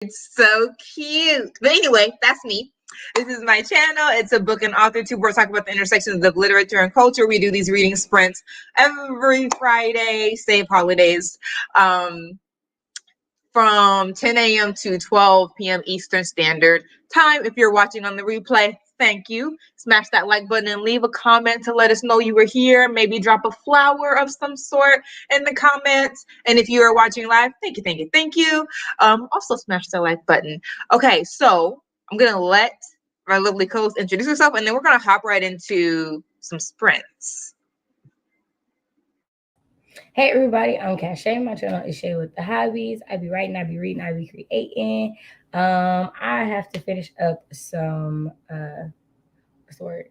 It's so cute. But anyway, that's me. This is my channel. It's a book and author tube. We're talking about the intersections of literature and culture. We do these reading sprints every Friday, save holidays, from 10 a.m. to 12 p.m. Eastern Standard Time. If you're watching on the replay, thank you. Smash that like button and leave a comment to let us know you were here. Maybe drop a flower of some sort in the comments. And if you are watching live, thank you, thank you, thank you. Also smash the like button. Okay, so I'm going to let our lovely co-host introduce herself, and then we're going to hop right into some sprints. Hey everybody, I'm Shay. My channel is Shay with the Hobbies. I be writing, I be reading, I be creating. I have to finish up some what's the word?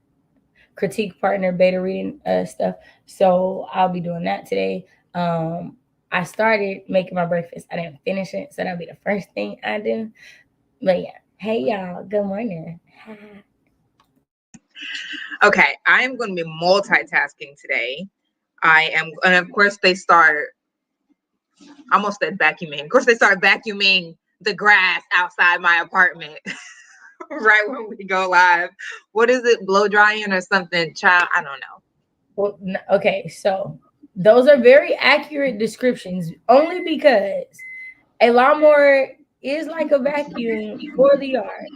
Critique partner beta reading stuff. So I'll be doing that today. I started making my breakfast. I didn't finish it, so that'll be the first thing I do. But yeah, hey y'all, good morning. Okay, I am going to be multitasking today. I am, and of course they start, I almost said vacuuming. Of course they start vacuuming the grass outside my apartment right when we go live. What is it, blow drying or something, child? I don't know. Well, okay, so those are very accurate descriptions only because a lawnmower is like a vacuum for the yard,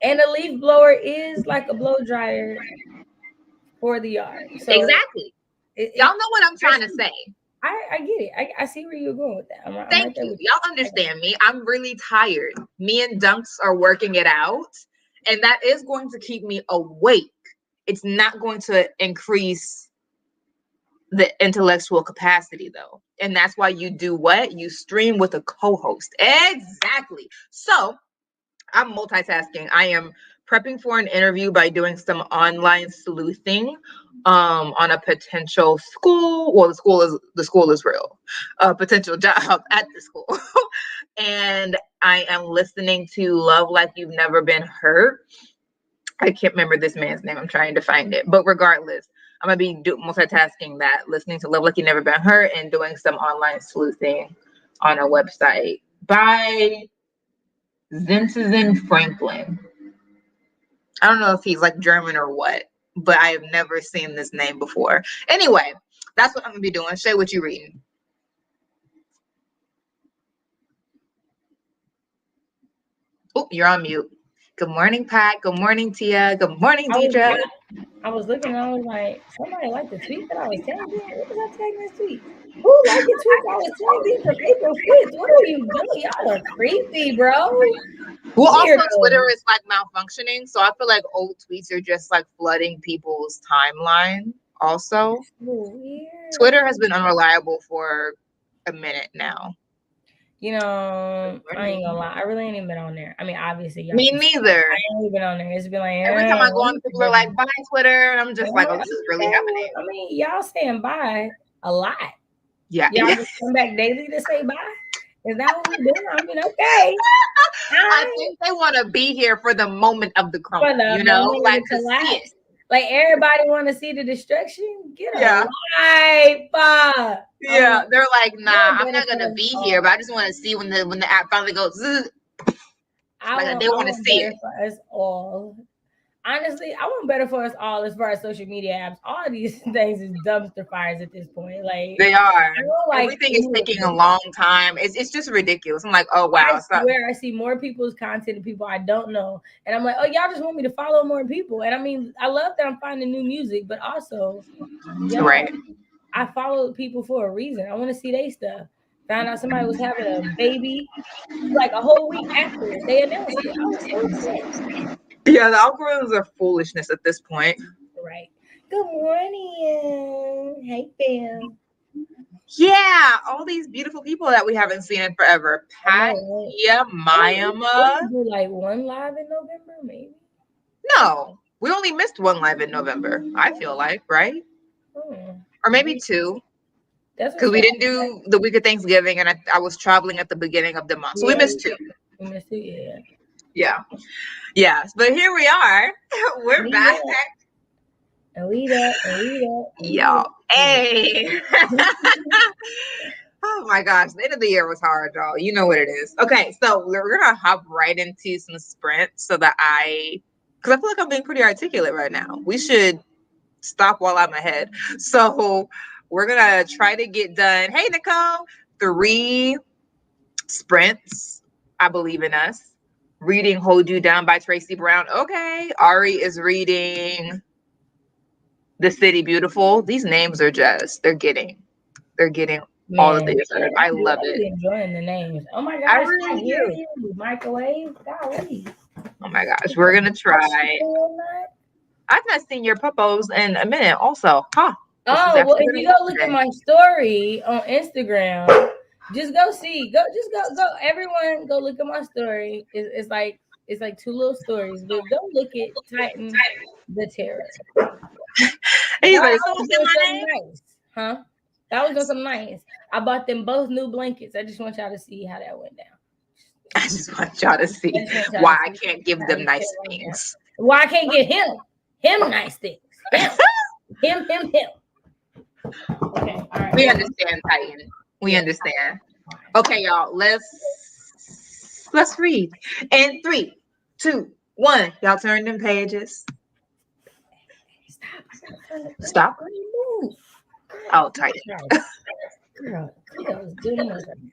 and a leaf blower is like a blow dryer for the yard. So exactly. Y'all know what I'm trying to say. I get it. I see where you're going with that. I'm Thank you. Y'all understand me. I'm really tired. Me and Dunks are working it out, and that is going to keep me awake. It's not going to increase the intellectual capacity, though. And that's why you do what? You stream with a co-host. Exactly. So I'm multitasking. I am prepping for an interview by doing some online sleuthing on a potential school. Well, the school is real. A potential job at the school. And I am listening to Love Like You've Never Been Hurt. I can't remember this man's name. I'm trying to find it. But regardless, I'm going to be multitasking that, listening to Love Like You've Never Been Hurt and doing some online sleuthing on a website by Zintzin Franklin. I don't know if he's like German or what, but I have never seen this name before. Anyway, that's what I'm going to be doing. Shay, what you reading? Oh, you're on mute. Good morning, Pat. Good morning, Tia. Good morning, Deidre. I was looking and I was like, somebody liked the tweet that I was tagging. What was I tagging this tweet? Who liked the tweet I was tagging for April 5th? What are you doing? Y'all are creepy, bro. Well, also Twitter is like malfunctioning, so I feel like old tweets are just like flooding people's timeline. Also, Twitter has been unreliable for a minute now. You know, I ain't gonna lie. I really ain't even been on there. I mean, obviously, y'all. Me neither. I ain't even been on there. It's been like every time I go on, people are like, "Bye, Twitter," and I'm just like, "Oh, this is really happening." I mean, y'all saying bye a lot. Yeah. Y'all just come back daily to say bye. Is that what we do? I mean, okay. I think they want to be here for the moment of the crumble, you know, like to see it. Like everybody want to see the destruction. Get a life. Yeah, they're like, nah, I'm not gonna be here, but I just want to see when the app finally goes. Like they want to see it. For us all. Honestly, I want better for us all as far as social media apps. All of these things is dumpster fires at this point. Like they are. Everything is taking a long time. It's just ridiculous. I'm like, oh wow. I swear I see more people's content than people I don't know. And I'm like, oh, y'all just want me to follow more people. And I mean, I love that I'm finding new music, but also right. I follow people for a reason. I want to see their stuff. Found out somebody was having a baby like a whole week after they announced it. I was so upset. Yeah, the algorithms are foolishness at this point. Right. Good morning. Hey, fam. Yeah, all these beautiful people that we haven't seen in forever. Pat, yeah, Mayama. Do like one live in November, maybe? No, we only missed one live in November. I feel like, right? Or maybe two. Because we didn't do the week of Thanksgiving, and I was traveling at the beginning of the month, so we missed two. We missed two, yeah. Yeah. Yes, but here we are. We're back. And we that. Y'all. Hey. Oh my gosh, the end of the year was hard, y'all. You know what it is. Okay, so we're gonna hop right into some sprints so that because I feel like I'm being pretty articulate right now. We should stop while I'm ahead. So we're gonna try to get done. Hey, Nicole, 3 sprints. I believe in us. Reading "Hold You Down" by Tracy Brown. Okay, Ari is reading "The City Beautiful." These names are they're getting all the Man, things. I love I it. be enjoying the names. Oh my I gosh, I really hear do. you. Microwave. Golly. Oh my gosh, we're gonna try. I've not seen your puppos in a minute. Also, this is Oh, well, actually if gonna you work go look at today. my story on Instagram, just go see. Go. Everyone, go look at my story. It's like 2 little stories, but go look at Titan the Terror. And While he's like, I someone was said doing my something name. nice, huh? I was doing something nice. I bought them both new blankets. I just want y'all to see how that went down. I just want y'all to I see just want y'all why to I see can't give how them this shit nice went down. things. Why I can't get him nice things. Him. Okay, all right. We Well, understand, Titan. We yes. understand. Okay, y'all. Let's read. In 3, 2, 1. Y'all turn them pages. Stop. I gotta turn the thing. Stop. Let me move. Oh, Titan. Girl is doing the most right now.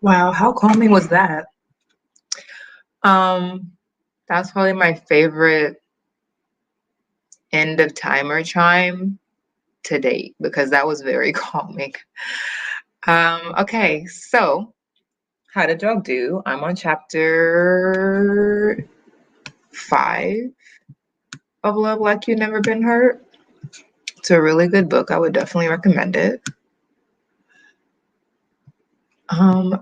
Wow, how calming was that? That's probably my favorite end of timer chime to date because that was very calming. Okay, so how did y'all do? I'm on chapter 5 of Love Like You've Never Been Hurt. It's a really good book. I would definitely recommend it.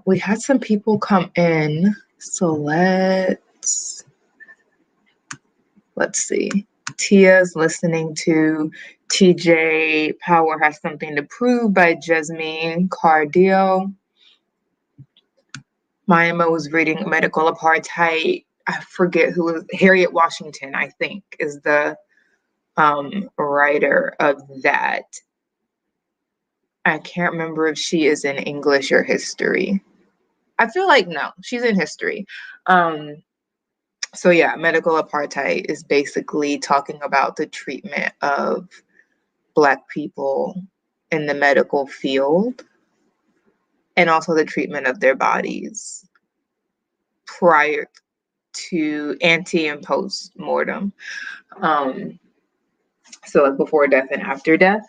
We had some people come in, so let's see. Tia's listening to TJ Power Has Something to Prove by Jasmine Cardio. Mayima was reading Medical Apartheid. I forget who was Harriet Washington, I think, is the writer of that. I can't remember if she is in English or history. I feel like no, she's in history. So yeah, Medical Apartheid is basically talking about the treatment of Black people in the medical field and also the treatment of their bodies prior to ante and post mortem. So like before death and after death.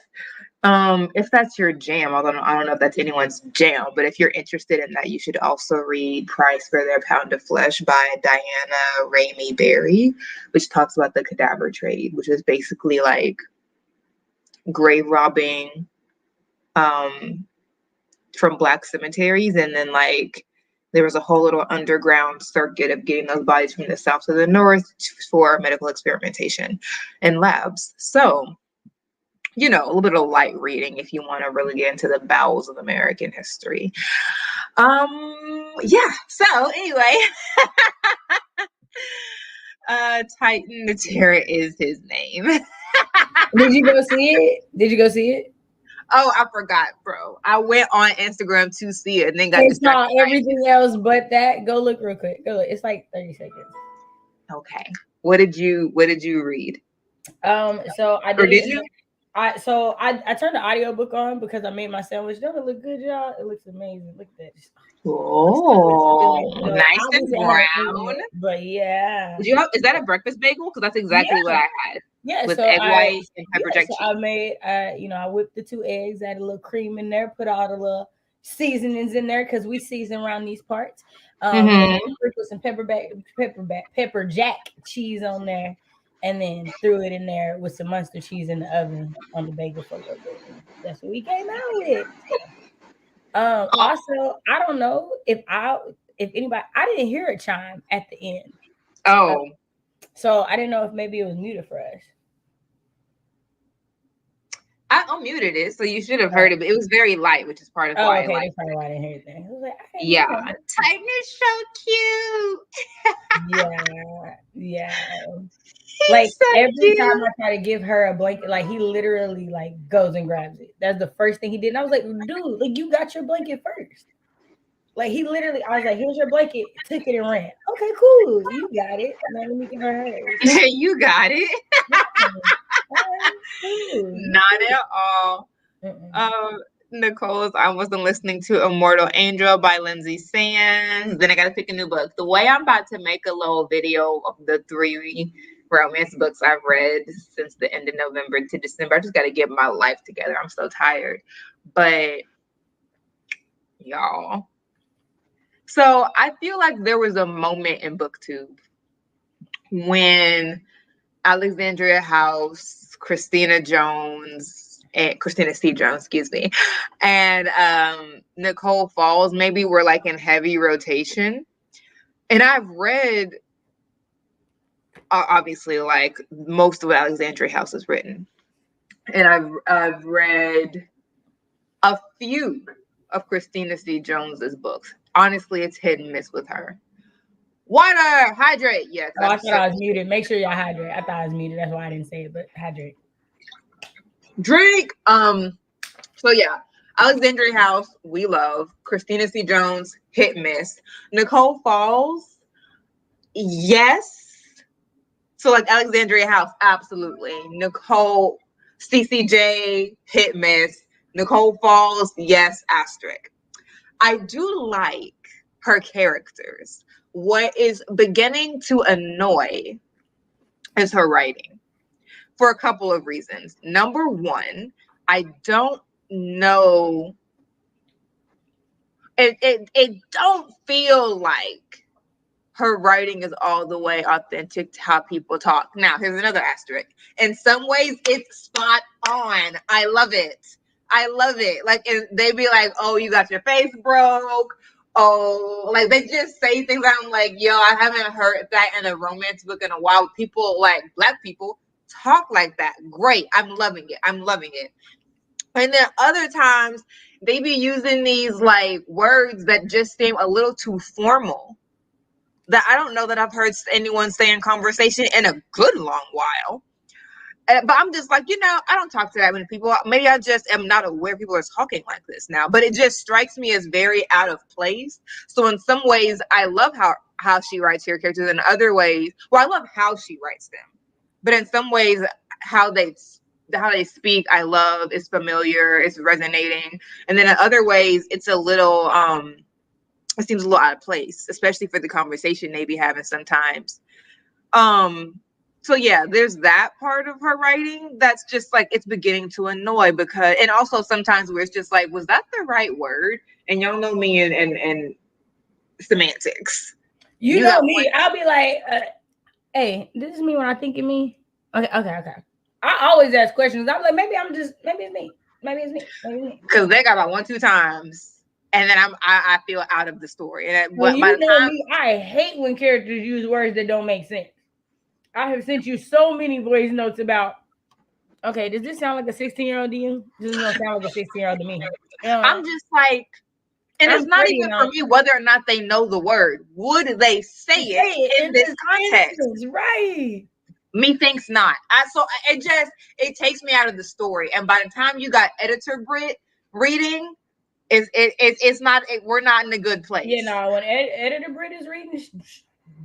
If that's your jam, although I don't know if that's anyone's jam, but if you're interested in that, you should also read Price for Their Pound of Flesh by Diana Ramey Berry, which talks about the cadaver trade, which is basically like grave robbing from Black cemeteries. And then like there was a whole little underground circuit of getting those bodies from the south to the north for medical experimentation and labs. So a little bit of light reading if you want to really get into the bowels of American history. Yeah. So anyway, Titan the Terror is his name. Did you go see it? Oh, I forgot, bro. I went on Instagram to see it and then got It's distracted. not everything else but that. Go look real quick. Go look. It's like 30 seconds. Okay. What did you read? So I did. Or did you? I turned the audiobook on because I made my sandwich. Don't it look good, y'all? It looks amazing. Look at that. Oh, nice and brown. But yeah. Is that a breakfast bagel? Because that's exactly what I had. Yeah, with egg white and pepper jack cheese. I made, I whipped the 2 eggs, added a little cream in there, put all the little seasonings in there because we season around these parts. Put some pepper jack cheese on there, and then threw it in there with some Munster cheese in the oven on the bagel for a little bit. That's what we came out with. Also, I don't know if anybody, I didn't hear a chime at the end. Oh. So I didn't know if maybe it was muted for us. I unmuted it, so you should have heard it, but it was very light, which is part of why. Okay, that's probably why I didn't hear it. Like, yeah, Titan is so cute. Yeah. Like every time I try to give her a blanket, like he literally like goes and grabs it. That's the first thing he did. And I was like, dude, like you got your blanket first. Like he literally, I was like, here's your blanket, took it and ran. Okay, cool. You got it. Now let me give her hers. You got it. Not at all. Nicole, I wasn't listening to Immortal Angel by Lindsay Sands. Then I got to pick a new book. The way I'm about to make a little video of the 3 romance books I've read since the end of November to December. I just got to get my life together. I'm so tired. But y'all. So I feel like there was a moment in BookTube when Alexandria House, Christina C. Jones, and Nicole Falls maybe were like in heavy rotation. And I've read, obviously, like most of what Alexandria House has written. And I've read a few of Christina C. Jones's books. Honestly, it's hit and miss with her. Water, hydrate. Yeah. I thought I was muted. Make sure y'all hydrate. I thought I was muted. That's why I didn't say it, but hydrate. Drink. So yeah, Alexandria House, we love. Christina C. Jones, hit miss. Nicole Falls, yes. So like Alexandria House, absolutely. Nicole CCJ, hit miss. Nicole Falls, yes, asterisk. I do like her characters. What is beginning to annoy is her writing for a couple of reasons. Number one, I don't know. It don't feel like her writing is all the way authentic to how people talk. Now, here's another asterisk. In some ways, it's spot on. I love it. I love it. Like, they be like, oh, you got your face broke. Oh, like, they just say things. I'm like, yo, I haven't heard that in a romance book in a while. People, like, Black people talk like that. Great. I'm loving it. I'm loving it. And then other times, they be using these, like, words that just seem a little too formal, that I don't know that I've heard anyone say in conversation in a good long while. But I'm just like, I don't talk to that many people. Maybe I just am not aware people are talking like this now. But it just strikes me as very out of place. So in some ways, I love how she writes her characters. In other ways, well, I love how she writes them. But in some ways, how they speak, I love. It's familiar. It's resonating. And then in other ways, it's a little it seems a little out of place, especially for the conversation they be having sometimes. So yeah, there's that part of her writing that's just like, it's beginning to annoy, because, and also sometimes where it's just like, was that the right word? And y'all know me and semantics. You know me, I'll be like, hey, this is me when I think of me. Okay. I always ask questions. I'm like, maybe it's me. Because they got about 1-2 times, and then I feel out of the story. And well, you know me, I hate when characters use words that don't make sense. I have sent you so many voice notes about, okay, does this sound like a 16-year-old to you? This doesn't sound like a 16-year-old to me. I'm just like, and it's not even for me whether or not they know the word. Would they say it in this context? Right. Methinks not. It takes me out of the story. And by the time you got editor Britt reading, it's not. We're not in a good place. When editor Britt is reading,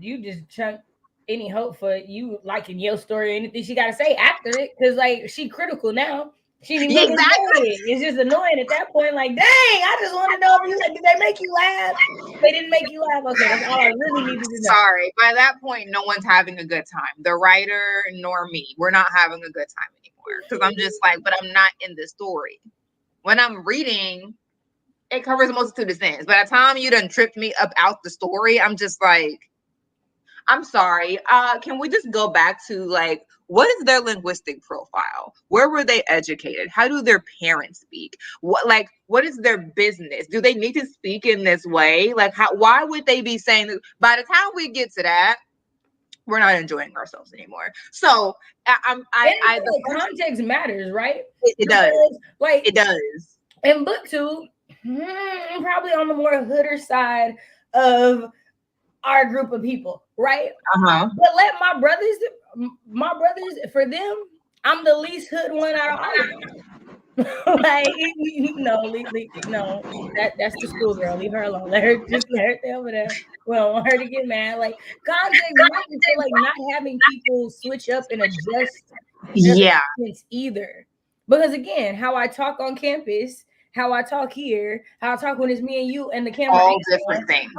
you just chunk any hope for you liking your story or anything she got to say after it, because like she critical now. She didn't even exactly. It's just annoying at that point. Like, dang, I just want to know if did they make you laugh? They didn't make you laugh. Okay, that's all I really needed to know. Sorry, by that point, no one's having a good time. The writer nor me. We're not having a good time anymore, because I'm just like, but I'm not in the story. When I'm reading, it covers a multitude of sins. By the time you done tripped me up out the story, I'm just like, I'm sorry. Can we just go back to, like, what is their linguistic profile? Where were they educated? How do their parents speak? What is their business? Do they need to speak in this way? Like, why would they be saying that? By the time we get to that, we're not enjoying ourselves anymore. So the context matters, right? It does. Like, it does. And BookTube, probably on the more hooder side of our group of people, right? But let my brothers, for them, I'm the least hood one out of all of them. Like, no, that's the schoolgirl. Leave her alone. Let her stay over there. We don't want her to get mad. Like, context matters, like not having people switch up and adjust. Yeah. Either, because again, how I talk on campus, how I talk here, how I talk when it's me and you and the camera, all different things.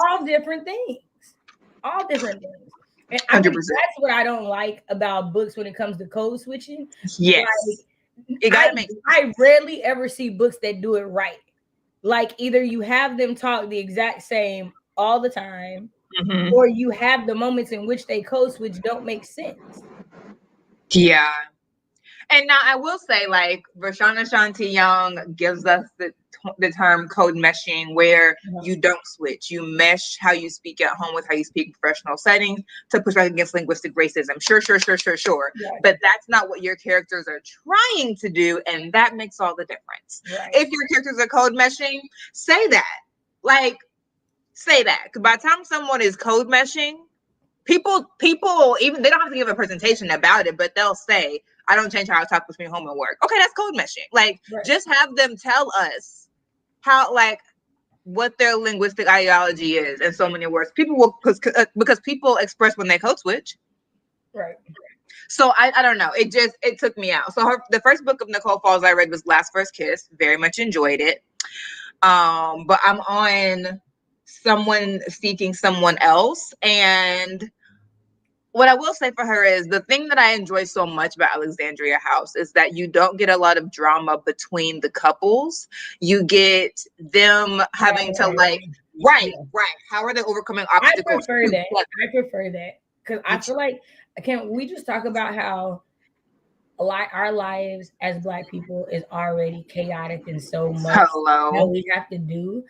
And I think that's what I don't like about books when it comes to code switching. Yes. Like, I rarely ever see books that do it right. Like, either you have them talk the exact same all the time, or you have the moments in which they code switch don't make sense. Yeah. And now I will say, like, Vershana Shanti Young gives us the term code meshing, where you don't switch. You mesh how you speak at home with how you speak in professional settings to push back against linguistic racism. Sure. Yeah. But that's not what your characters are trying to do, and that makes all the difference. Right. If your characters are code meshing, say that. Like, say that. Because by the time someone is code meshing, people, even they don't have to give a presentation about it, but they'll say, I don't change how I talk between home and work. Okay, that's code meshing. Like, just have them tell us how, like, what their linguistic ideology is in so many words. People will, because people express when they code switch. Right. So I don't know. It took me out. So the first book of Nicole Falls I read was Last First Kiss. Very much enjoyed it. But I'm on someone seeking someone else. And what I will say for her is the thing that I enjoy so much about Alexandria House is that you don't get a lot of drama between the couples. You get them having to like, right. How are they overcoming obstacles? I prefer that because I feel like, can we just talk about how our lives as Black people is already chaotic and so much that we have to do.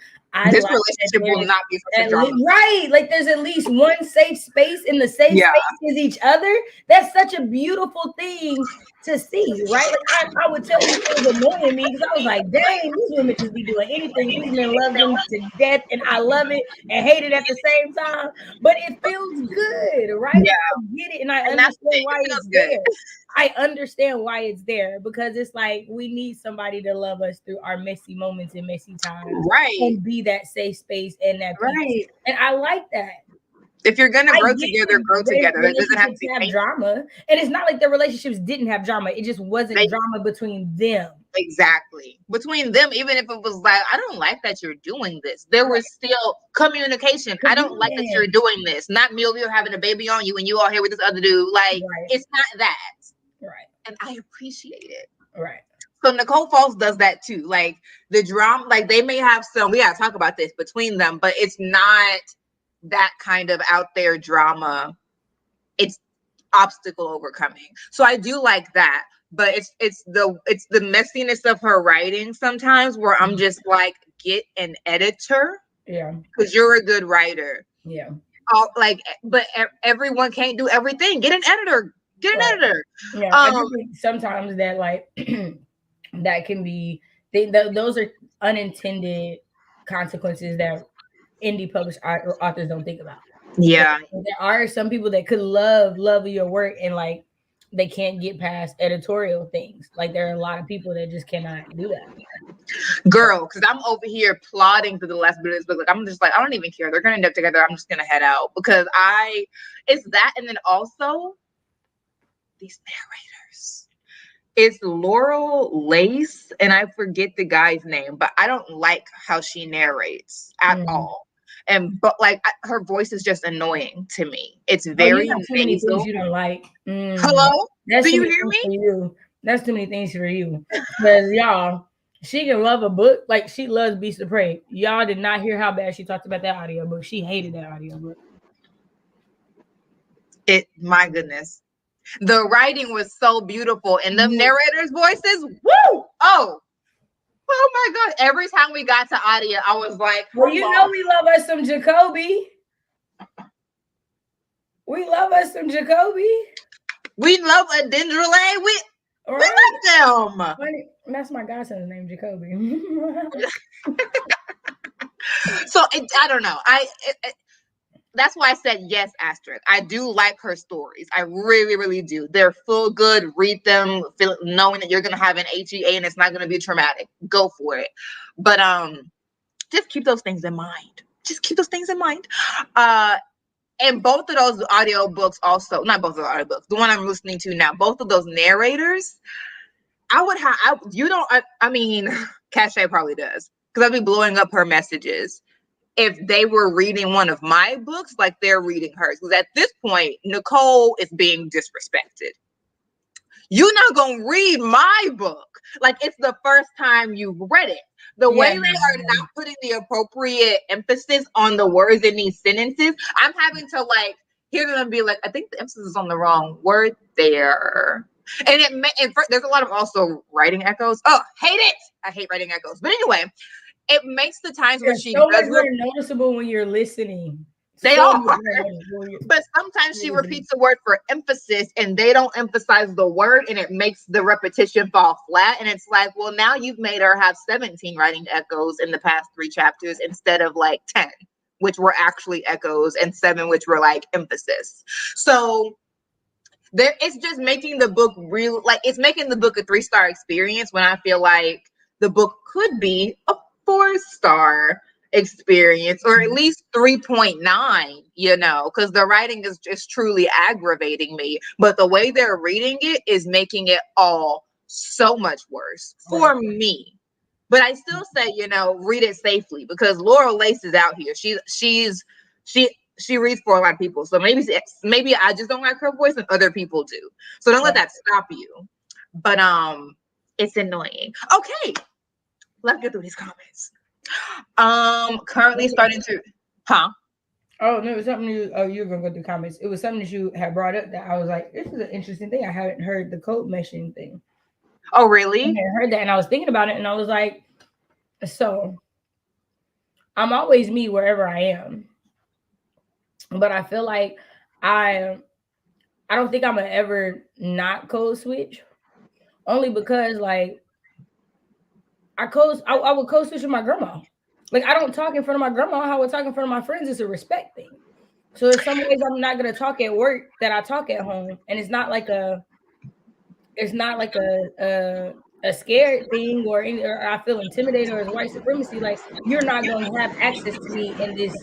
This relationship will not be such a drama. Right. Like there's at least one safe space, and the safe space is each other. That's such a beautiful thing to see, right? Like I would tell you it was annoying me because I was like, dang, these women just be doing anything. These men love them to death, and I love it and hate it at the same time. But it feels good, right? Yeah. I get it, and I understand why it's there. I understand why it's there because it's like we need somebody to love us through our messy moments and messy times, right? And be that safe space and that peace. Right. And I like that. If you're gonna grow together, grow together. It doesn't have to have drama, and it's not like the relationships didn't have drama. It just wasn't drama between them. Exactly. Between them, even if it was like, I don't like that you're doing this, there was still communication. I don't like that you're doing this. Not me over here having a baby on you and you all here with this other dude. Like, it's not that. Right. And I appreciate it. Right. So Nicole Falls does that too. Like the drama, like they may have some, we gotta talk about this between them, but it's not that kind of out there drama. It's obstacle overcoming. So I do like that. But it's the messiness of her writing sometimes where I'm just like, get an editor. Yeah. Because you're a good writer. Yeah. But everyone can't do everything. Get an editor. Get an editor. Yeah. I do think sometimes that like that can be those are unintended consequences that indie published authors don't think about. Yeah. There are some people that could love your work and like they can't get past editorial things. Like there are a lot of people that just cannot do that. Girl, because I'm over here plotting through the last bit of this book. Like I'm just like, I don't even care. They're gonna end up together. I'm just gonna head out because it's that, and then also these narrators. It's Laurel Lace, and I forget the guy's name, but I don't like how she narrates at all. But like her voice is just annoying to me. It's very too many things you don't like. Hello? Do you hear me? That's too many things for you. Because y'all, she can love a book like she loves Beast of Prey. Y'all did not hear how bad she talked about that audiobook. She hated that audiobook. My goodness. The writing was so beautiful, and the narrators' voices, woo! Oh my God. Every time we got to audio, I was like, well, you know we love us some Jacoby. We love us some Jacoby. We love a Dendrelay. We love them. That's my godson's name, Jacoby. So I don't know. That's why I said yes, asterisk. I do like her stories. I really, really do. They're full good. Read them, knowing that you're gonna have an HEA and it's not gonna be traumatic. Go for it. But just keep those things in mind. And both of those audiobooks also, not both of the audiobooks, the one I'm listening to now, both of those narrators, I mean, Cache probably does, because I'd be blowing up her messages if they were reading one of my books like they're reading hers. Because at this point, Nicole is being disrespected. You're not going to read my book. Like, it's the first time you've read it. The way they are not putting the appropriate emphasis on the words in these sentences, I'm having to like hear them and be like, I think the emphasis is on the wrong word there. And there's a lot of also writing echoes. Oh, hate it. I hate writing echoes. But anyway, it makes the times when she does more noticeable when you're listening. They are. But sometimes she repeats the word for emphasis and they don't emphasize the word and it makes the repetition fall flat. And it's like, well, now you've made her have 17 writing echoes in the past 3 chapters instead of like 10, which were actually echoes, and 7, which were like emphasis. So it's just making the book real. Like, it's making the book a 3-star experience when I feel like the book could be a 4-star experience, or at least 3.9, because the writing is just truly aggravating me, but the way they're reading it is making it all so much worse for me. But I still say, read it safely because Laurel Lace is out here. She reads for a lot of people. So maybe I just don't like her voice and other people do. So don't let that stop you. But it's annoying. Okay, let's get through these comments. Currently starting to Oh no, it was something you were gonna go through comments. It was something that you had brought up that I was like, this is an interesting thing. I haven't heard the code meshing thing. Oh really? I hadn't heard that, and I was thinking about it, and I was like, so I'm always me wherever I am. But I feel like I don't think I'm gonna ever not code switch. Only because like I would code switch with my grandma. Like I don't talk in front of my grandma how I would talk in front of my friends. It's a respect thing. So there's some ways I'm not gonna talk at work that I talk at home, and it's not like a scared thing or I feel intimidated or it's white supremacy. Like you're not gonna have access to me in this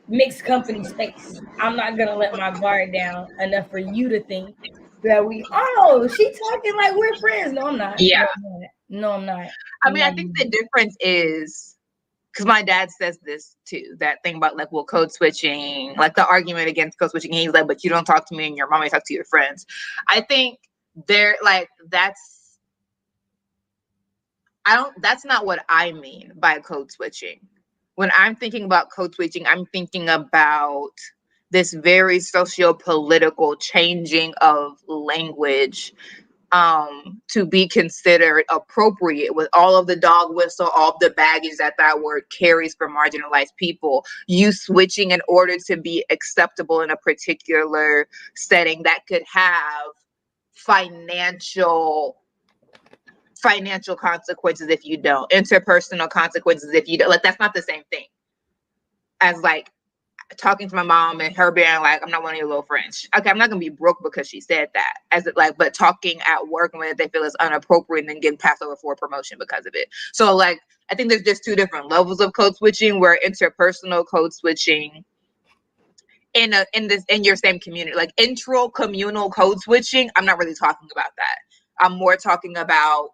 mixed company space. I'm not gonna let my guard down enough for you to think that she talking like we're friends. No, I'm not. Yeah. No, I'm not. I think the difference is because my dad says this too, that thing about like, well, code switching, like the argument against code switching. He's like, but you don't talk to me and your mom, you talk to your friends. I think that's not what I mean by code switching. When I'm thinking about code switching, I'm thinking about this very socio-political changing of language to be considered appropriate with all of the dog whistle, all of the baggage that word carries for marginalized people. You switching in order to be acceptable in a particular setting that could have financial consequences if you don't, interpersonal consequences if you don't. Like that's not the same thing as like talking to my mom and her being like, I'm not one of your little friends. Okay, I'm not gonna be broke because she said that. But talking at work when they feel it's inappropriate and then getting passed over for a promotion because of it. So like I think there's just two different levels of code switching, where interpersonal code switching in your same community, like intra-communal code switching, I'm not really talking about that. I'm more talking about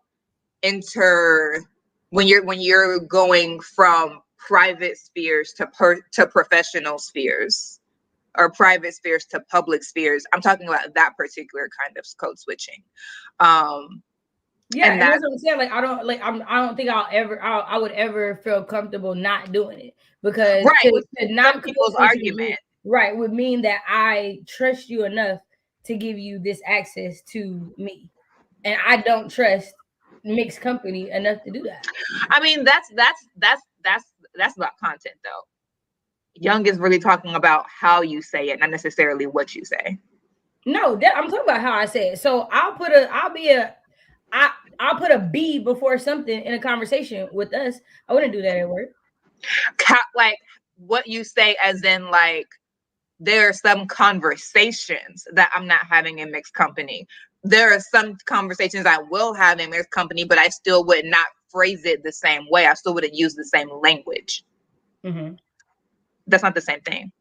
when you're going from private spheres to professional spheres, or private spheres to public spheres. I'm talking about that particular kind of code switching. Yeah, and that's what I'm saying. Like I don't think I would ever feel comfortable not doing it, because to not people's argument would mean that I trust you enough to give you this access to me, and I don't trust mixed company enough to do that. I mean, that's about content though. Young is really talking about how you say it, not necessarily what you say. No, I'm talking about how I say it. So I'll put a B before something in a conversation with us. I wouldn't do that at work. Like what you say, as in like there are some conversations that I'm not having in mixed company. There are some conversations I will have in mixed company, but I still would not phrase it the same way. I still wouldn't use the same language. Mm-hmm. That's not the same thing.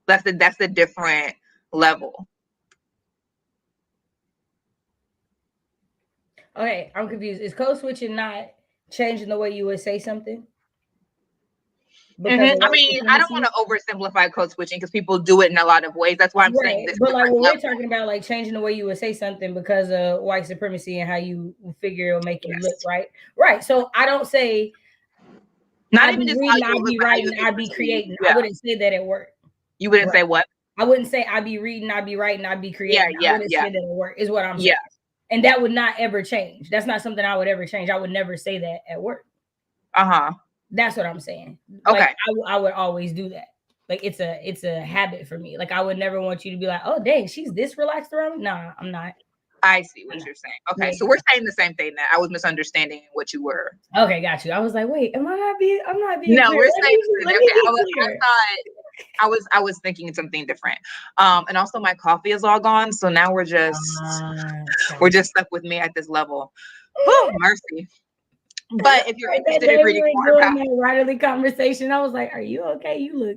That's a different level. Okay, I'm confused. Is code switching not changing the way you would say something? Mm-hmm. I mean, I don't want to oversimplify code switching because people do it in a lot of ways. That's why I'm saying this. But like when we're talking about like changing the way you would say something because of white supremacy and how you figure it'll make you look, right? Right. So I don't say not even just reading, I'd be writing, I'd be creating. I wouldn't say that at work. You wouldn't say what? I wouldn't say I'd be reading, I'd be writing, I'd be creating. I wouldn't say that at work, is what I'm saying. And that would not ever change. That's not something I would ever change. I would never say that at work. That's what I'm saying. Okay. Like, I would always do that. Like it's a habit for me. Like I would never want you to be like, oh dang, she's this relaxed around me. Nah, I'm not. I see what you're saying. Okay, so we're saying the same thing now. I was misunderstanding what you were. Okay, got you. I was like, wait, I'm not being no, clear. We're saying I was thinking something different. And also my coffee is all gone, so now we're just stuck with me at this level. Oh, mercy. But if you're interested in reading more about my writerly conversation, I was like, are you okay? You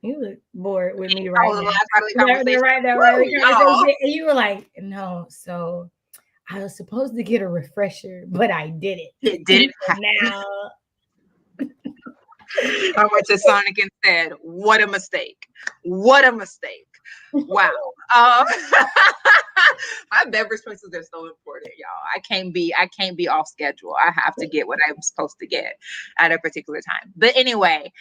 look bored with me right now. That writerly conversation. And you were like, no, so I was supposed to get a refresher, but I didn't. It didn't happen. Now I went to Sonic and said, "What a mistake! What a mistake!" Wow. My beverage choices are so important, y'all. I can't be off schedule. I have to get what I'm supposed to get at a particular time. But anyway,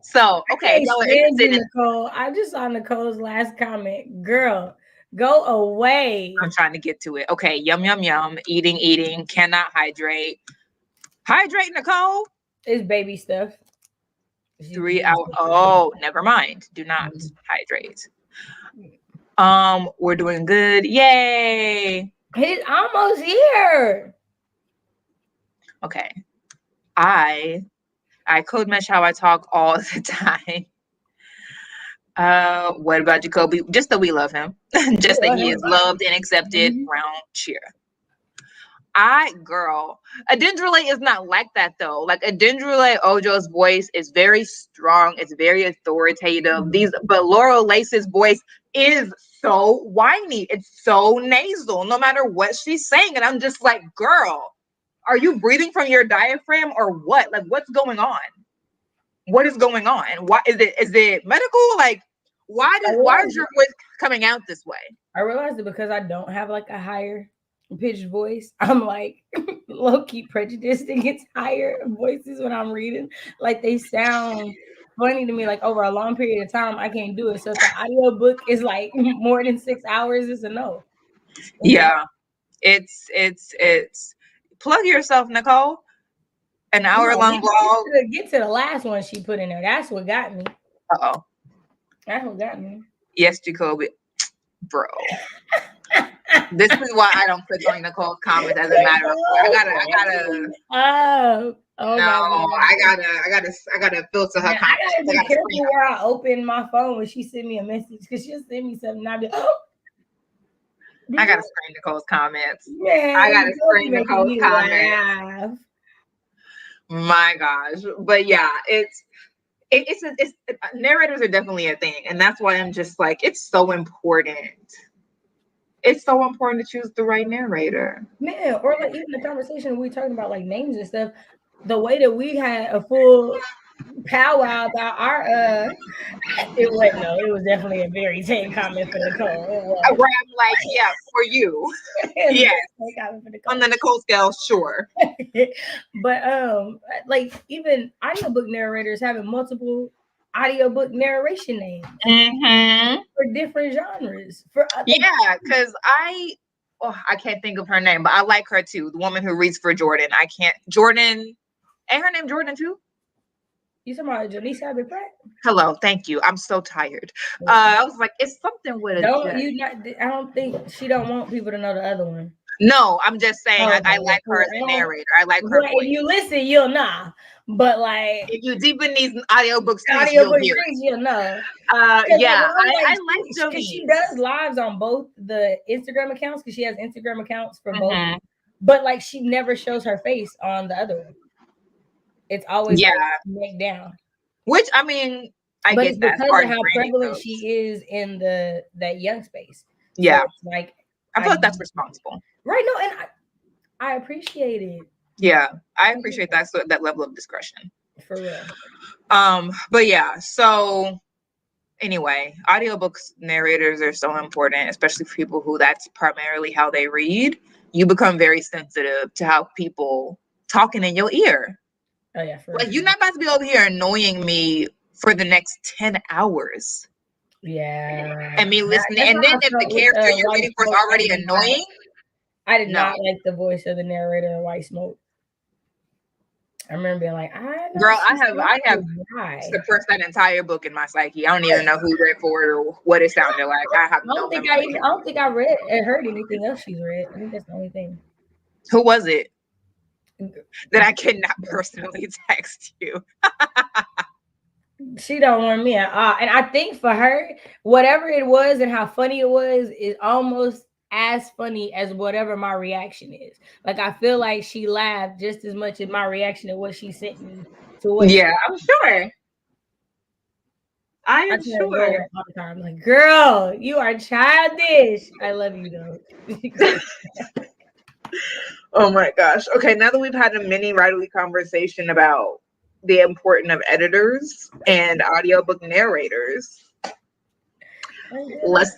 so okay, y'all are interested in Nicole. I just saw Nicole's last comment. Girl, go away. I'm trying to get to it. Okay, yum yum yum. Eating, cannot hydrate. Hydrate, Nicole. It's baby stuff. 3 hours. Oh, never mind. Do not hydrate. We're doing good. Yay! He's almost here. Okay. I code mesh how I talk all the time. What about Jacoby? Just that we love him. Just that he is loved and accepted. Round cheer. Girl, Adendrele is not like that though. Like Adendrele Ojo's voice is very strong. It's very authoritative. But Laurel Lace's voice is so whiny. It's so nasal, no matter what she's saying. And I'm just like, girl, are you breathing from your diaphragm or what? Like, what's going on? What is going on? Why is it medical? Like, why is your voice coming out this way? I realized it because I don't have like a higher pitched voice. I'm like low-key prejudiced against higher voices when I'm reading. Like they sound funny to me. Like over a long period of time, I can't do it. So if the audio book is like more than 6 hours, it's a no. Yeah, it's plug yourself, Nicole. An hour-long vlog. Get to the last one she put in there. That's what got me. Uh-oh. That's what got me. Yes, Jacoby. Bro. This is why I don't click on Nicole's comments as a matter of fact. I gotta filter her comments. I gotta be careful where I open my phone when she send me a message because she'll send me something and I'll be I gotta screen Nicole's comments. Yeah, I gotta screen Nicole's comments. My gosh. But yeah, it's narrators are definitely a thing. And that's why I'm just like, it's so important. It's so important to choose the right narrator. Man, or like even the conversation we talking about like names and stuff, the way that we had a full powwow about our it was definitely a very tame comment for Nicole. I'm like, yeah, for you. Yes. On the Nicole scale, sure. But like even audiobook narrators having multiple audiobook narration names for different genres. Because I can't think of her name, but I like her too. The woman who reads for Jordan. Jordan, ain't her name Jordan too? You talking about Jaleesa Britt? Hello, thank you. I'm so tired. I was like, it's something with I don't think she don't want people to know the other one. No, I'm just saying I like her as a narrator. I like her voice. If you listen, you'll know. But like if you deep in these audiobooks, you'll hear it. You'll know. Yeah, I like Jaleesa. Because she does lives on both the Instagram accounts because she has Instagram accounts for both. But like she never shows her face on the other one. It's always neck down. Which I mean, I get that. Because of how prevalent she is in that young space. Yeah. So it's like I feel like that's responsible. Right. No, and I appreciate it. Yeah, I appreciate that level of discretion. For real. But yeah, so anyway, audiobooks narrators are so important, especially for people who that's primarily how they read. You become very sensitive to how people talking in your ear. Oh yeah, like you're not about to be over here annoying me for the next 10 hours. Yeah. And me listening. And then if the character you're reading for is already annoying. I did not like the voice of the narrator in White Smoke. I remember being like, girl, I have suppressed that entire book in my psyche. I don't even know who read for it or what it sounded like. I don't think I read and heard anything else she's read. I think that's the only thing. Who was it? That I cannot personally text you. She don't want me at all. And I think for her, whatever it was and how funny it was is almost as funny as whatever my reaction is. Like I feel like she laughed just as much as my reaction to what she sent me to what I'm sure. I I am tell that girl sure. that all the time. Like, girl, you are childish. I love you though. Oh my gosh. Okay, now that we've had a mini writerly conversation about the importance of editors and audiobook narrators, let's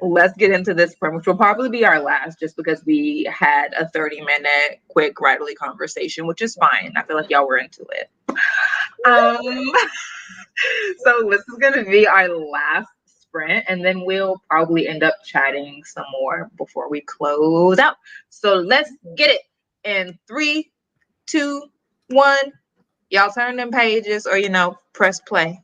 let's get into this part, which will probably be our last just because we had a 30-minute quick writerly conversation, which is fine. I feel like y'all were into it. Um so this is gonna be our last sprint, and then we'll probably end up chatting some more before we close out. So let's get it in 3, 2, 1. Y'all turn them pages or press play.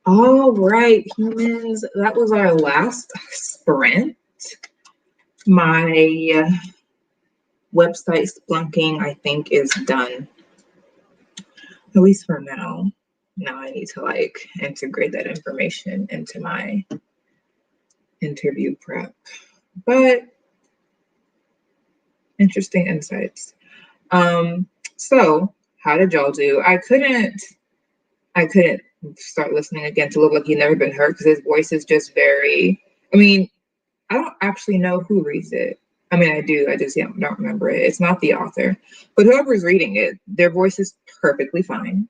All right, humans, that was our last sprint. My website splunking, I think, is done, at least for now. Now I need to like integrate that information into my interview prep. But interesting insights. So how did y'all do? I couldn't start listening again to Look Like You've Never Been Hurt because his voice is just very, I mean, I don't actually know who reads it. I mean, I do. I just don't remember it. It's not the author, but whoever's reading it, their voice is perfectly fine.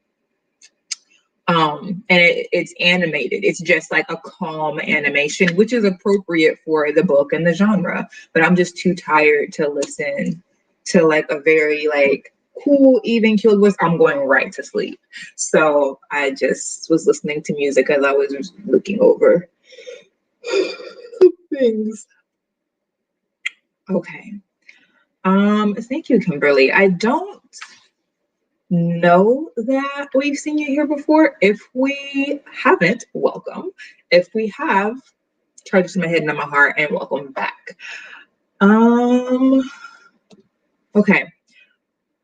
And it's animated. It's just like a calm animation, which is appropriate for the book and the genre. But I'm just too tired to listen to like a very like cool, even keeled voice. I'm going right to sleep. So I just was listening to music as I was just looking over things. Okay. Thank you, Kimberly. I don't know that we've seen you here before. If we haven't, welcome. If we have, charge it to my head and not my heart, and welcome back. Okay.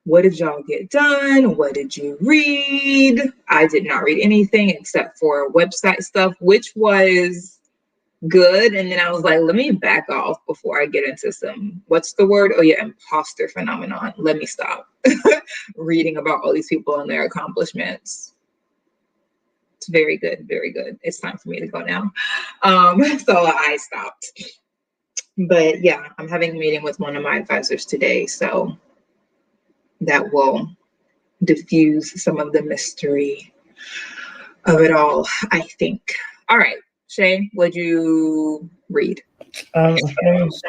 What did y'all get done? What did you read? I did not read anything except for website stuff, which was good. And then I was like, let me back off before I get into some, what's the word? Oh yeah, imposter phenomenon. Let me stop reading about all these people and their accomplishments. It's very good, very good. It's time for me to go now. So I stopped. But yeah, I'm having a meeting with one of my advisors today, so that will diffuse some of the mystery of it all, I think. All right, Shay, what'd you read? I finished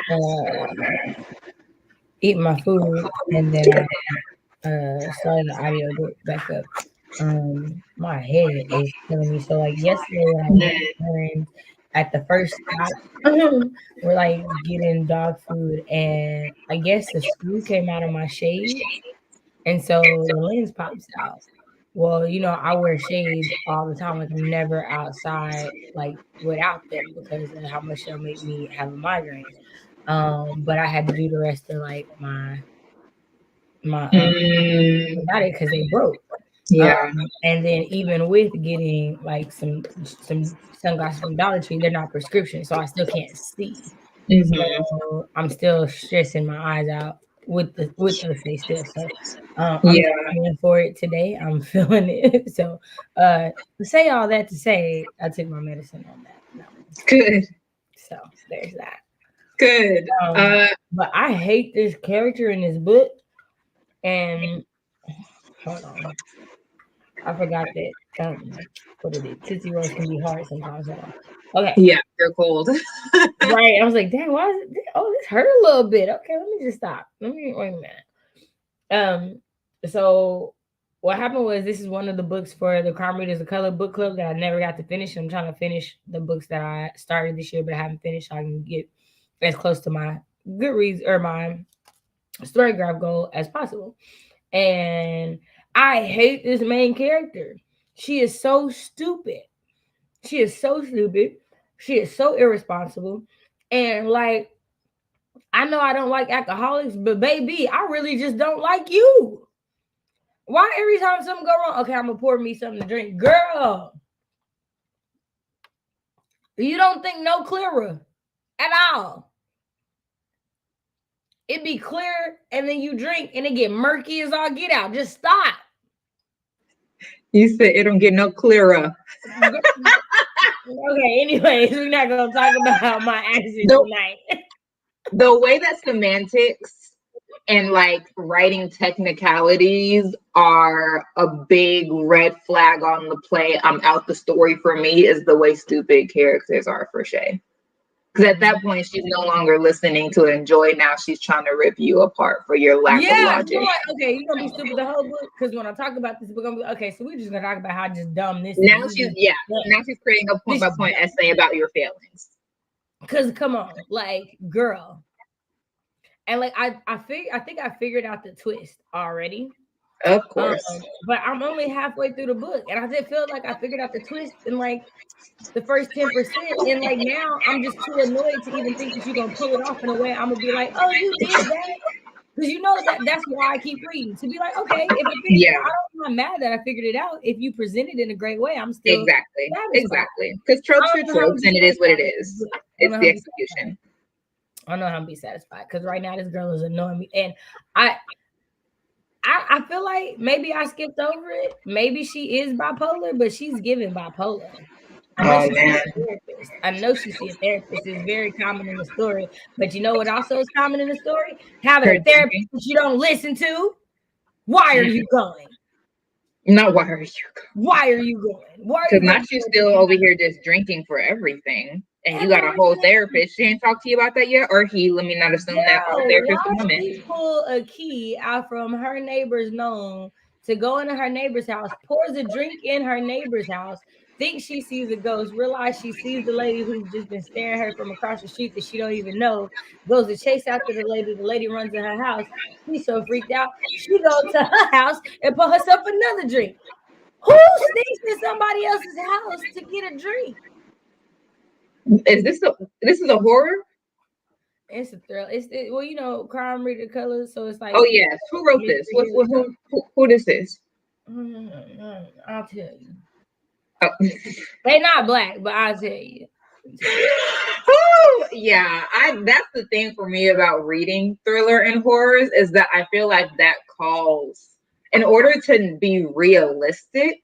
eating my food, and then I started the audio book back up. My head is killing me. So like yesterday when I met friends at the first stop, we're like getting dog food, and I guess the screw came out of my shade, and so the lens pops out. Well, you know, I wear shades all the time. Like I'm never outside like without them because of how much they'll make me have a migraine. But I had to do the rest of like my Mm, about it because they broke. yeah. And then even with getting like some sunglasses from Dollar Tree, they're not prescription, so I still can't see. Mm-hmm. So I'm still stressing my eyes out with the face still. So I'm Yeah. feeling for it today. I'm feeling it. So to say all that to say, I took my medicine on that one. Good. So there's that. Good. But I hate this character in this book. And hold on, I forgot that. What is it? Tootsie Rolls can be hard sometimes. Hold on. Okay. Yeah, you're cold. Right. I was like, dang, why is it? Oh, this hurt a little bit. Okay, let me just stop. Let me wait a minute. So what happened was this is one of the books for the Crime Readers of Color book club that I never got to finish. I'm trying to finish the books that I started this year but I haven't finished so I can get as close to my Goodreads or my story graph goal as possible. And I hate this main character. She is so stupid. She is so stupid. She is so irresponsible. And like, I know I don't like alcoholics, but baby, I really just don't like you. Why every time something go wrong? Okay, I'm gonna pour me something to drink. Girl, you don't think no clearer at all. It be clear and then you drink and it get murky as all get out. Just stop. You said it don't get no clearer. Okay, anyways, we're not gonna talk about my actions tonight. The way that semantics and like writing technicalities are a big red flag on the play, I'm out the story for me, is the way stupid characters are for Shay. Because at that point, she's no longer listening to enjoy. Now she's trying to rip you apart for your lack of logic. Like, okay, you're gonna be stupid the whole book because when I talk about this book, I'm like, okay, so we're just gonna talk about how just dumb this now is. Now she's creating a point by point essay about your failings. Because come on, like, girl. And like I think I figured out the twist already. Of course. But I'm only halfway through the book, and I just feel like I figured out the twist in like the first 10%, and like now I'm just too annoyed to even think that you're gonna pull it off in a way I'm gonna be like, oh, you did that. Because you know that's why I keep reading, to be like, okay, if I figured it out, I'm not mad that I figured it out. If you present it in a great way, I'm still exactly. Because tropes are tropes, and it is what it is. It's the execution. I don't know how to be satisfied, because right now this girl is annoying me, and I feel like maybe I skipped over it. Maybe she is bipolar, but she's giving bipolar. I know she see a therapist. It's very common in the story. But you know what also is common in the story? Having a therapist that you don't listen to. Why are you going? Not why are you going? Why are you going? Why are you? Because not you still over here just drinking for everything. And you got a whole therapist. She ain't talked to you about that yet? Or he, let me not assume that our therapist is a woman. She pull a key out from her neighbor's known to go into her neighbor's house, pours a drink in her neighbor's house, thinks she sees a ghost, realize she sees the lady who's just been staring at her from across the street that she don't even know, goes to chase after the lady runs in her house. She's so freaked out, she goes to her house and put herself another drink. Who sneaks in somebody else's house to get a drink? Is this a horror? It's a thrill. Well, you know, crime reader colors, so it's like. Oh yes, who wrote this? Who this is? I'll tell you. Oh. They're not black, but I'll tell you. Oh, yeah, that's the thing for me about reading thriller and horrors, is that I feel like that calls, in order to be realistic.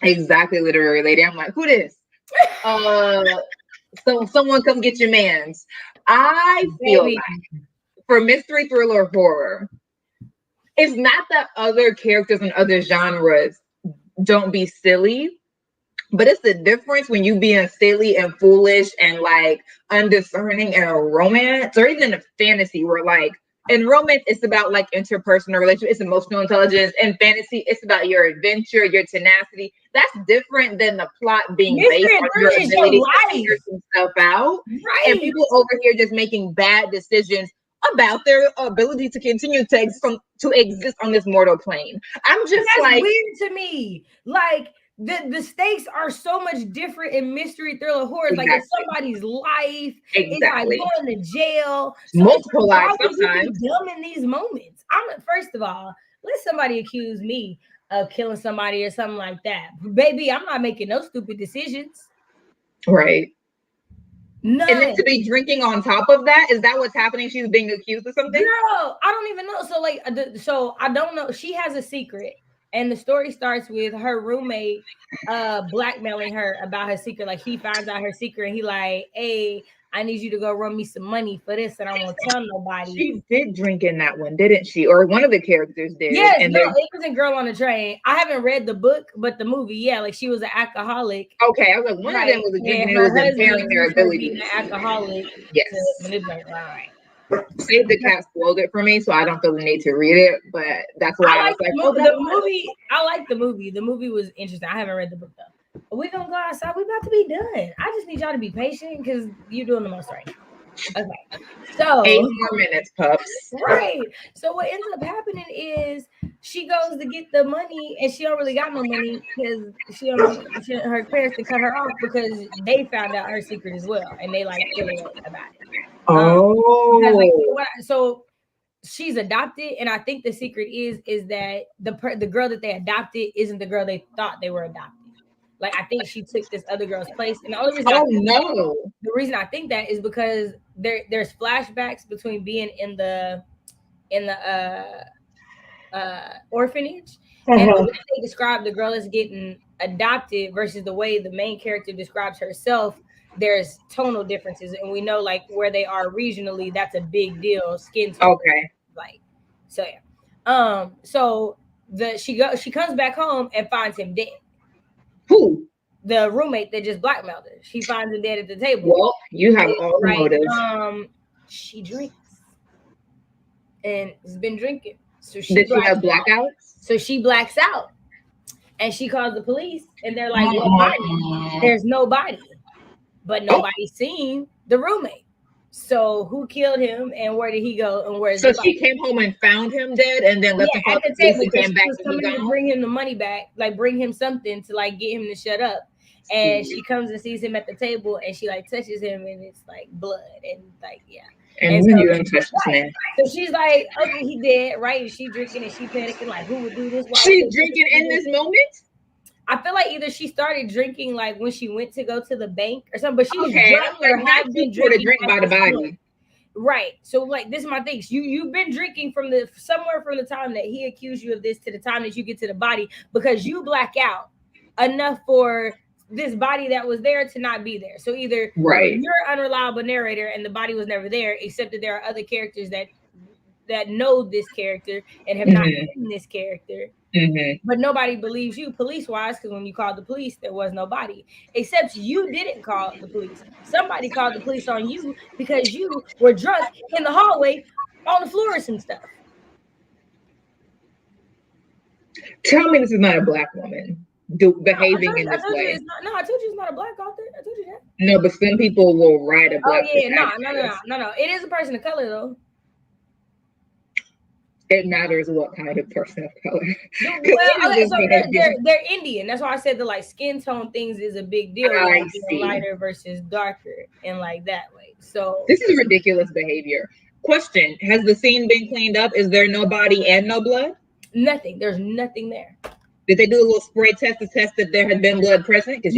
Exactly, literary lady. I'm like, who this? So someone come get your mans. I feel like for mystery, thriller, horror, it's not that other characters and other genres don't be silly, but it's the difference when you being silly and foolish and like undiscerning in a romance or even a fantasy where like in romance it's about like interpersonal relationship, it's emotional intelligence. In fantasy, it's about your adventure, your tenacity. That's different than the plot being based on your ability to figure some stuff out. Right. And people over here just making bad decisions about their ability to continue to exist on this mortal plane. I'm just like, weird to me. Like the stakes are so much different in mystery, thriller, horror. Exactly. Like it's somebody's life. Exactly. It's like going to jail. So multiple lives sometimes. Dumb in these moments. First of all, let somebody accuse me of killing somebody or something like that. Baby, I'm not making no stupid decisions. Right. None. And then to be drinking on top of that, is that what's happening? She's being accused of something? Girl, I don't even know. So I don't know. She has a secret. And the story starts with her roommate blackmailing her about her secret. Like he finds out her secret and he like, hey, I need you to go run me some money for this and I won't tell nobody. She did drink in that one, didn't she? Or one of the characters did. Yes, and it was in Girl on the Train. I haven't read the book, but the movie, yeah, like she was an alcoholic. Okay, I was like, one of them was a drinking and it was impairing their ability. An alcoholic. Yes. Right. Save the Cat spoiled it for me, so I don't feel the need to read it. But that's why I was like, the movie. I like the movie. The movie was interesting. I haven't read the book though. We're gonna go outside. We're about to be done. I just need y'all to be patient because you're doing the most right now. Okay. So 8 more minutes, pups. Right. So what ends up happening is she goes to get the money and she don't really got no money because her parents to cut her off because they found out her secret as well and they like feeling about it. So she's adopted, and I think the secret is that the girl that they adopted isn't the girl they thought they were adopting. Like I think she took this other girl's place, and the only reason the reason I think that is because there's flashbacks between being in the orphanage and the way they describe the girl that's getting adopted versus the way the main character describes herself. There's tonal differences, and we know like where they are regionally, that's a big deal. Skin tone. Okay. Like, so yeah. So she comes back home and finds him dead. Who? The roommate that just blackmailed her. She finds him dead at the table. Well, you have all the motives. She drinks. And has been drinking. So did she have blackouts? So she blacks out. And she calls the police and they're like, there's nobody. But nobody's seen the roommate. So who killed him and where did he go and where's So the she came home and found him dead and then left him at called the the police table and because came she back was and he coming to gone? bring him the money back, like bring him something to like get him to shut up. And she comes and sees him at the table and she like touches him and it's like blood and like And when you don't touch this man. So she's like, okay, he dead, right? And she drinking and she panicking, like, who would do this? Why She's drinking in this moment? I feel like either she started drinking like when she went to go to the bank or something, but she's okay. drunk or have been drinking. Drink by the body. Right. So like this is my thing. You've been drinking from the somewhere from the time that he accused you of this to the time that you get to the body because you black out enough for this body that was there to not be there. So either you're an unreliable narrator and the body was never there, except that there are other characters that know this character and have not seen this character. But nobody believes you police wise because when you called the police, there was nobody except you didn't call the police. Somebody called the police on you because you were drunk in the hallway on the floors and stuff. Tell me this is not a black woman behaving in this way. I told you it's not a black author. I told you that. No, but some people will write a black. Oh yeah, no. It is a person of color though. It matters what kind of person of color. Well, okay, so they're Indian. That's why I said the like skin tone things is a big deal. Like, lighter versus darker, and like that way. So this is ridiculous behavior. Question: has the scene been cleaned up? Is there no body and no blood? Nothing. There's nothing there. Did they do a little spray test to test that there had been blood present? Because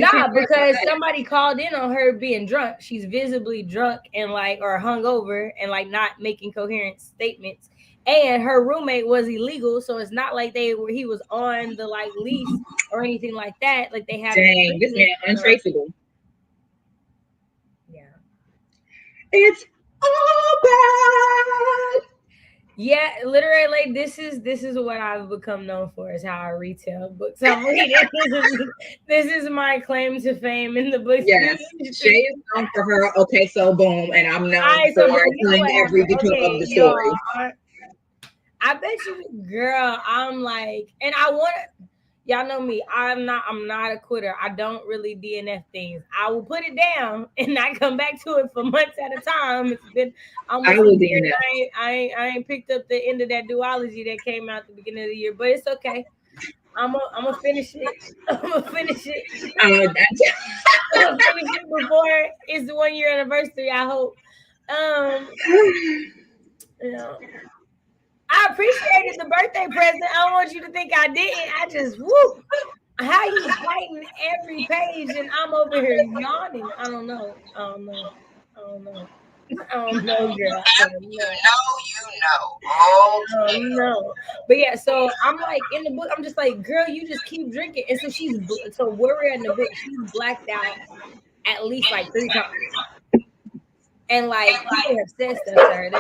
somebody called in on her being drunk. She's visibly drunk and like or hungover and like not making coherent statements. And her roommate was illegal, so it's not like he was on the like lease or anything like that. Like they have. Dang, this man untraceable. Yeah, it's all bad. Yeah, literally, this is what I've become known for is how I retail books. I'm reading. This is my claim to fame in the book. Yes, Shay is known for her. Okay, so boom, and I'm known for telling every detail of the story. I bet you, girl. I'm like, and I want y'all know me. I'm not a quitter. I don't really DNF things. I will put it down and not come back to it for months at a time. It's been almost I will DNF. I ain't picked up the end of that duology that came out at the beginning of the year, but it's okay. I'm gonna finish it. I'm gonna finish it. I'm gonna finish it before it's the 1 year anniversary. I hope. You know. I appreciated the birthday present. I don't want you to think I didn't. I just how you fighting every page and I'm over here yawning. I don't know, girl. You know. But yeah, so I'm like in the book, I'm just like, girl, you just keep drinking. And so where we're in the book, she's blacked out at least like 3 times. And like people have said stuff to her.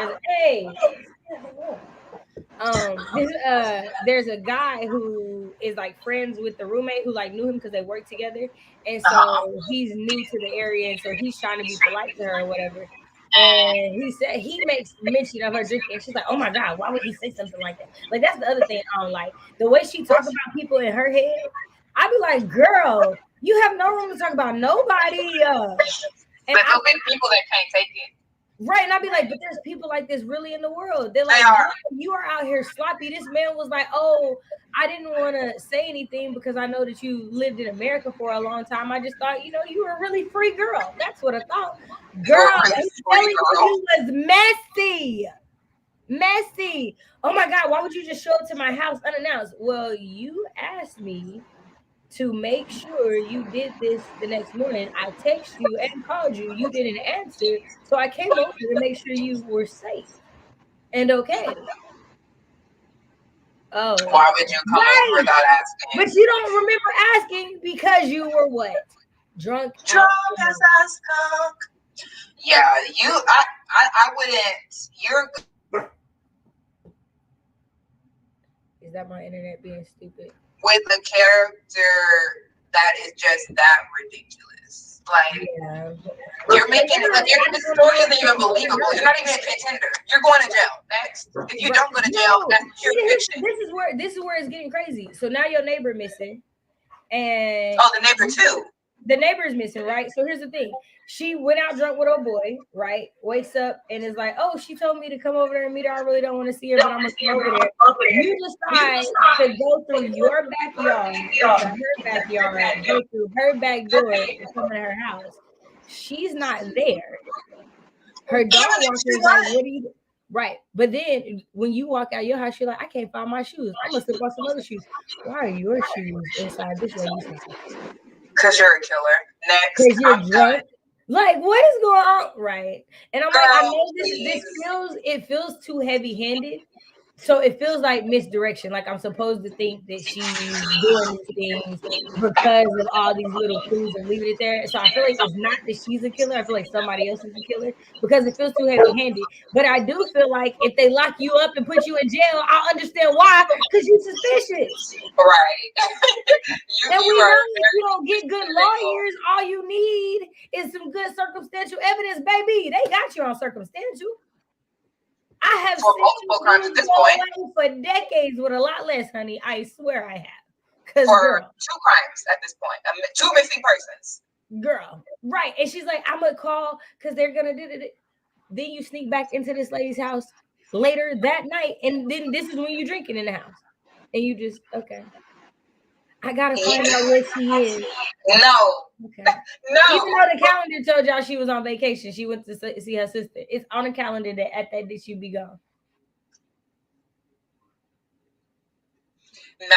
There's a guy who is like friends with the roommate who like knew him because they worked together, and so he's new to the area, and so he's trying to be polite to her or whatever. And he said he makes mention of her drinking, and she's like, "Oh my god, why would he say something like that?" Like that's the other thing I don't like. The way she talks about people in her head, I'd be like, "Girl, you have no room to talk about nobody." And but there'll be people that can't take it. Right, and I'd be like, but there's people like this really in the world. They're like, you are out here sloppy. This man was like, oh, I didn't want to say anything because I know that you lived in America for a long time. I just thought, you were a really free girl. That's what I thought. Girl, I'm telling you, it was messy. Oh my God, why would you just show up to my house unannounced? Well, you asked me to make sure you did this the next morning. I texted you and called you. You didn't answer. So I came over to make sure you were safe and okay. Oh. Why would you come over without asking? But you don't remember asking because you were what? Drunk as a skunk. Yeah, I wouldn't. You're. Is that my internet being stupid? With a character that is just that ridiculous. Like, you're making the story isn't even believable. You're not even a contender. You're going to jail. Next. If you don't go to jail, that's your fiction. This is where it's getting crazy. So now your neighbor missing. And the neighbor too. the neighbor is missing, right? So here's the thing. She went out drunk with a boy, right? Wakes up and is like, oh, she told me to come over there and meet her. I really don't want to see her, but I'm going to come over there. You decide to go through your backyard, into her backyard, go through her back door and come in her house. She's not there. Her dog walker is like, what are you doing? Right. But then when you walk out your house, you're like, I can't find my shoes. I'm going to slip on some other shoes. Why are your shoes inside this lady's house? Because you're a killer. Next. Because you're drunk. Like, what is going on? Right. And I'm like, I know it feels too heavy-handed. So it feels like misdirection. Like I'm supposed to think that she's doing these things because of all these little clues and leaving it there. So I feel like it's not that she's a killer. I feel like somebody else is a killer because it feels too heavy-handed. But I do feel like if they lock you up and put you in jail, I'll understand why, because you're suspicious. Right. And we know if you don't get good lawyers, all you need is some good circumstantial evidence, baby. They got you on circumstantial. I have for multiple crimes at this point for decades with a lot less, honey. I swear I have. For 2 crimes at this point, 2 missing persons. Girl, right? And she's like, I'm gonna call because they're gonna do it. Then you sneak back into this lady's house later that night, and then this is when you're drinking in the house, and you just okay. I gotta find out where she is. No. Okay. No. Even though the calendar told y'all she was on vacation, she went to see her sister. It's on the calendar that at that day she'd be gone. No,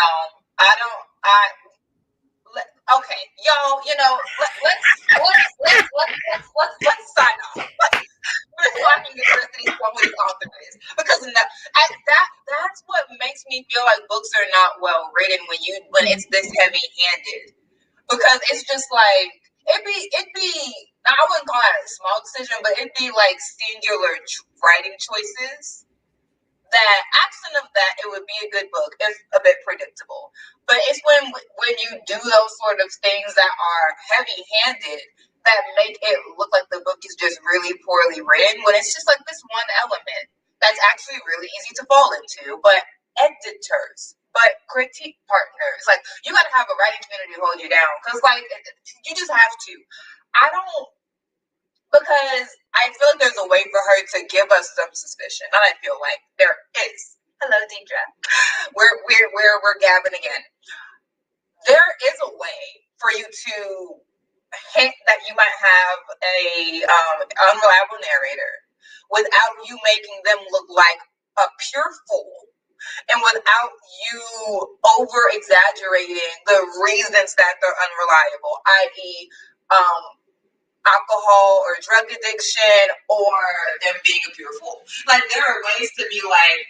I don't. Okay, y'all. You know, let's sign off. So I can get the rest of these what his author is, because that's what makes me feel like books are not well written when it's this heavy handed, because it's just like it'd be I wouldn't call it a small decision, but it'd be like singular writing choices that absent of that it would be a good book. It's a bit predictable, but it's when you do those sort of things that are heavy handed that make it look like the book is just really poorly written, when it's just like this one element that's actually really easy to fall into. But editors, but critique partners, like, you got to have a writing community to hold you down, because like you just have to. Because I feel like there's a way for her to give us some suspicion, and I feel like there is. Hello, Deidre. We're gabbing again. There is a way for you to hint that you might have a unreliable narrator without you making them look like a pure fool, and without you over exaggerating the reasons that they're unreliable, i.e., alcohol or drug addiction, or them being a pure fool. Like, there are ways to be like,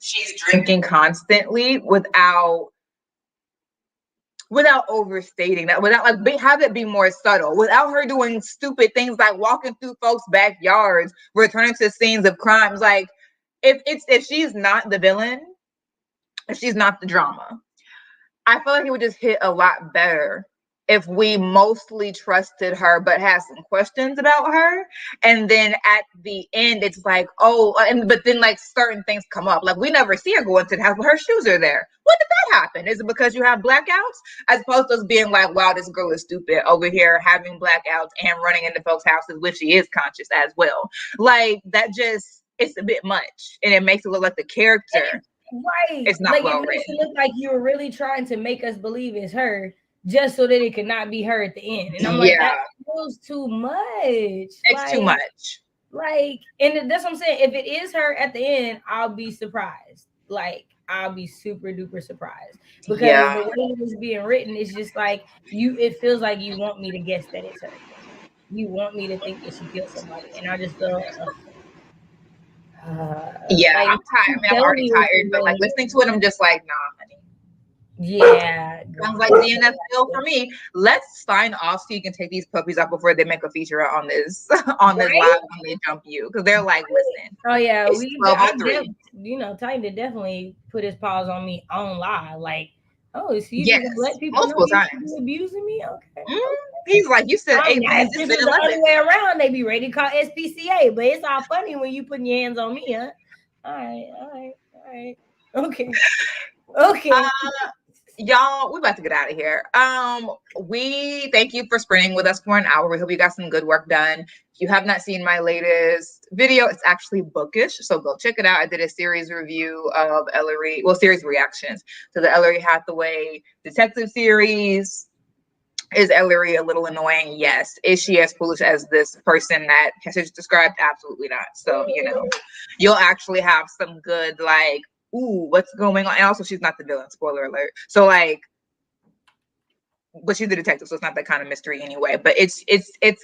she's drinking constantly without overstating that, without have it be more subtle, without her doing stupid things like walking through folks' backyards, returning to scenes of crimes. Like, if she's not the villain, if she's not the drama, I feel like it would just hit a lot better if we mostly trusted her but had some questions about her, and then at the end it's like, but then like certain things come up, like we never see her go into the house but her shoes are there. When did that happen? Is it because you have blackouts? As opposed to us being like, wow, this girl is stupid over here having blackouts and running into folks' houses, which she is conscious as well. Like, that just, it's a bit much, and it makes it look like the character, right, it's not like well it makes written. it look like you were really trying to make us believe it's her, just so that it could not be her at the end. And I'm like, that feels too much. It's too much. Like, and that's what I'm saying. If it is her at the end, I'll be surprised. Like, I'll be super duper surprised, because the way it is being written is just like it feels like you want me to guess that it's her. You want me to think that she killed somebody, and I just feel I'm tired. I'm already tired, but like listening to it, I'm just like, nah, honey. Yeah, sounds like DNF still for me. Let's sign off so you can take these puppies out before they make a feature on this this live when they jump you, because they're like, listen. Oh yeah, Titan did definitely put his paws on me on live. Like, so you just let people multiple know times you abusing me? Okay. He's like, you said, hey, if this was the other way around, they be ready to call SPCA. But it's all funny when you putting your hands on me, huh? All right. Okay. y'all, we about to get out of here. We thank you for spending with us for an hour. We hope you got some good work done. If you have not seen my latest video, it's actually bookish, so go check it out. I did a series review of series reactions to the Ellery Hathaway detective series. Is Ellery a little annoying? Yes. Is she as foolish as this person that has just described? Absolutely not. So, you'll actually have some good, like, ooh, what's going on? And also, she's not the villain, spoiler alert. So, like, but she's the detective, so it's not that kind of mystery anyway. But it's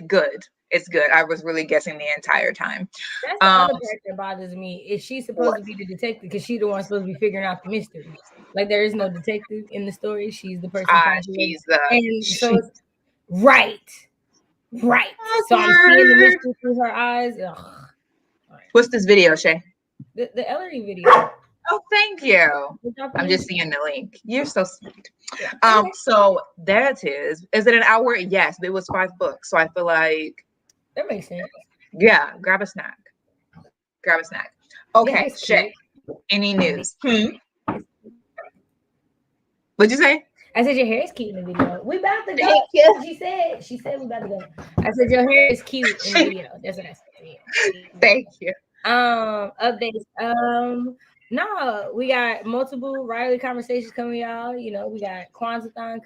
good. It's good. I was really guessing the entire time. That's the other part that bothers me. Is she supposed to be the detective because she's the one supposed to be figuring out the mystery? Like there is no detective in the story. She's the person. Right. So I'm seeing the mystery through her eyes. Ugh. What's this video, Shay? The Ellery video. Oh, thank you. I'm just seeing the link. You're so sweet. So there it is. Is it an hour? Yes, but it was 5 books. So I feel like that makes sense. Yeah, grab a snack. Okay, Shay. Any news? What'd you say? I said your hair is cute in the video. We about to go. She said we about to go. I said your hair is cute in the video. That's what I said. Thank you. Updates. No, we got multiple Riley conversations coming, y'all. We got Kwanzaa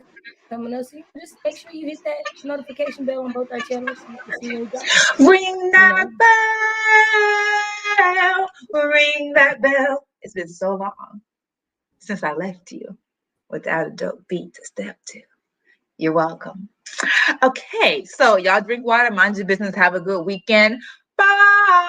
coming up. So just make sure you hit that notification bell on both our channels so you can see when we drop. Ring that bell. Ring that bell. It's been so long since I left you without a dope beat to step to. You're welcome. Okay, so y'all drink water, mind your business, have a good weekend. Bye.